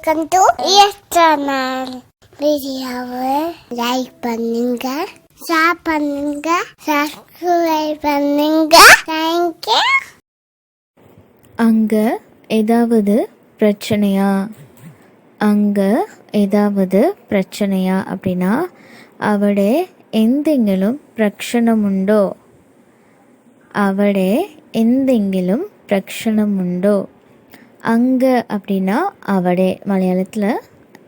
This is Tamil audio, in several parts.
Welcome to channel. வீடியோவை லைக் பண்ணுங்க, ஷேர் பண்ணுங்க, சப்ஸ்கிரைப் பண்ணுங்க. தேங்க்யூ. அங்க ஏதாவது பிரச்சனையா? அங்க ஏதாவது பிரச்சனையா அப்படின்னா അവിടെ എന്തെങ്കിലും പ്രശ്നമുണ്ടോ? അവിടെ എന്തെങ്കിലും പ്രശ്നമുണ്ടോ? அங்க அப்படின்னா അവിടെ, மலையாளத்தில்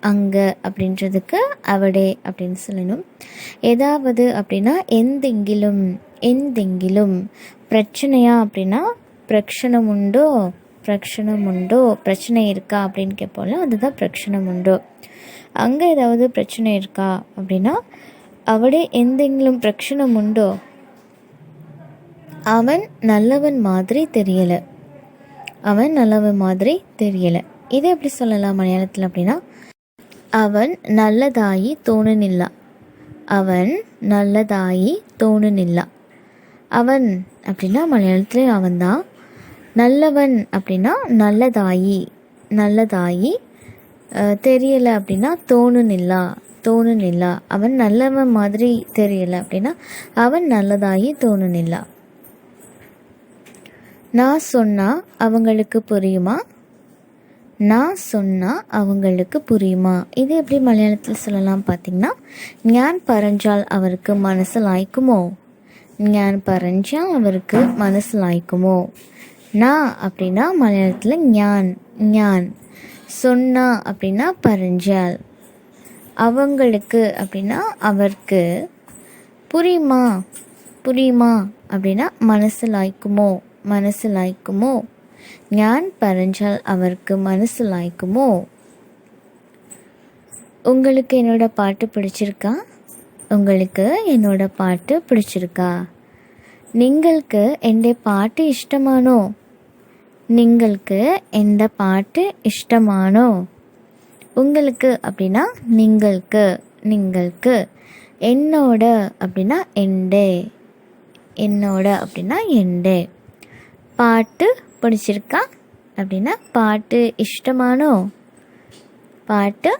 அங்க அப்படின்றதுக்கு അവിടെ அப்படின்னு சொல்லணும். ஏதாவது அப்படின்னா எந்தெங்கிலும், எந்தெங்கிலும். பிரச்சனையா அப்படின்னா பிரச்சனமுண்டோ, பிரச்சனமுண்டோ, பிரச்சனை இருக்கா அப்படின்னு கேட்போம்ல, அதுதான் பிரச்சனமுண்டோ. அங்கே ஏதாவது பிரச்சனை இருக்கா அப்படின்னா അവിടെ എന്തെങ്കിലും പ്രശ്നമുണ്ടോ? அவன் நல்லவன் மாதிரி தெரியலை, அவன் நல்லவன் மாதிரி தெரியலை. இதை எப்படி சொல்லலாம் மலையாளத்தில் அப்படின்னா அவன் நல்லதாயி தோணுனில்ல, அவன் நல்லதாயி தோணுனில்ல. அவன் அப்படின்னா மலையாளத்தில் அவன் தான். நல்லவன் அப்படின்னா நல்லதாயி, நல்லதாயி. தெரியலை அப்படின்னா தோணுனில்ல, தோணுனில்ல. அவன் நல்லவன் மாதிரி தெரியலை அப்படின்னா அவன் நல்லதாயி தோணுனில்ல. நான் சொன்னால் அவங்களுக்கு புரியுமா? நான் சொன்னால் அவங்களுக்கு புரியுமா? இது எப்படி மலையாளத்தில் சொல்லலாம் பார்த்தீங்கன்னா ஞான் பறஞ்சால் அவருக்கு மனசிலாய்க்குமோ, ஞான் பறஞ்சால் அவருக்கு மனசிலாய்க்குமோ. நான் அப்படின்னா மலையாளத்தில் ஞான், ஞான். சொன்னா அப்படின்னா பறஞ்சால், அவங்களுக்கு அப்படின்னா அவருக்கு, புரியுமா, புரியுமா அப்படின்னா மனசிலாய்க்குமோ, மனசிலாய்க்குமோ. ஞான் பறஞ்சால் அவருக்கு மனசிலாய்க்குமோ. உங்களுக்கு என்னோட பாட்டு பிடிச்சிருக்கா? உங்களுக்கு என்னோட பாட்டு பிடிச்சிருக்கா? നിങ്ങൾക്ക് എൻ്റെ പാട്ട് ഇഷ്ടമാണോ? നിങ്ങൾക്ക് എൻ്റെ പാട്ട് ഇഷ്ടമാണോ? உங்களுக்கு அப்படின்னா നിങ്ങൾക്ക്, നിങ്ങൾക്ക്. என்னோட அப்படின்னா എൻ്റെ, என்னோட அப்படின்னா എൻ്റെ. பாட்டு பிடிச்சிருக்கா அப்படின்னா பாட்டு இஷ்டமானோ, பாட்டு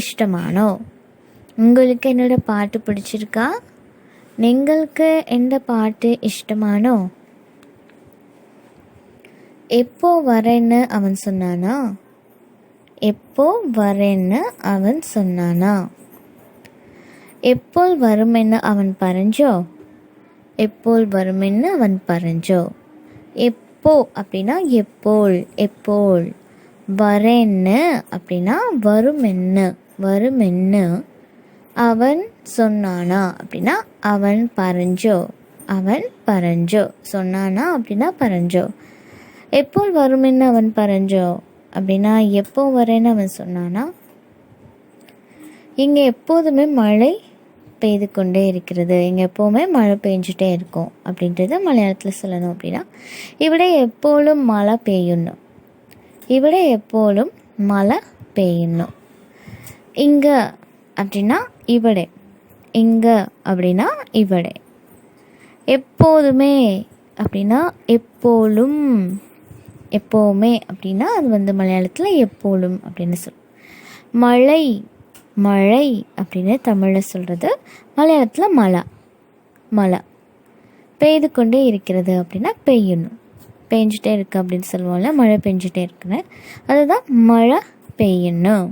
இஷ்டமானோ. உங்களுக்கு என்னோட பாட்டு பிடிச்சிருக்கா? നിങ്ങൾക്ക് എൻ്റെ പാട്ട് ഇഷ്ടമാണോ? எப்போ வரேன்னு அவன் சொன்னானா? எப்போ வரேன்னு அவன் சொன்னானா? എപ്പോൾ വരുമെന്ന് അവൻ പറഞ്ഞോ? എപ്പോൾ വരുമെന്ന് അവൻ പറഞ്ഞോ. எப்போ அப்படின்னா எப்போல், எப்போல். வரேன்னு அப்படின்னா வருமென்னு, வருமென்னு. அவன் சொன்னானா அப்படின்னா அவன் பறஞ்சோ, அவன் பறஞ்சோ. சொன்னானா அப்படின்னா பறஞ்சோ. எப்போல் வருமென்னு அவன் பறஞ்சோ அப்படின்னா எப்போ வரேன்னு அவன் சொன்னானா. இங்கே எப்போதுமே மழை பெய்து கொண்டே இருக்கிறது, இங்கே எப்போவுமே மழை பெஞ்சிட்டே இருக்கும் அப்படின்றத மலையாளத்தில் சொல்லணும் அப்படின்னா ഇവിടെ എപ്പോഴും മഴ പെയ്യുന്നു, ഇവിടെ എപ്പോഴും മഴ പെയ്യുന്നു. இங்கே அப்படின்னா ഇവിടെ, இங்கே அப்படின்னா ഇവിടെ. எப்போதுமே அப்படின்னா எப்போலும், எப்போவுமே அப்படின்னா அது மலையாளத்தில் எப்போலும் அப்படின்னு சொல்லும். மழை, மழை அப்படின்னு தமிழில் சொல்கிறது, மலையாளத்தில் மழை, மழை. பெய்து கொண்டே இருக்கிறது அப்படின்னா பெய்யணும், பெஞ்சிட்டே இருக்கு அப்படின்னு சொல்லுவோம்ல, மழை பெஞ்சிட்டே இருக்குன்னு, அதுதான் மழை பெய்யணும்.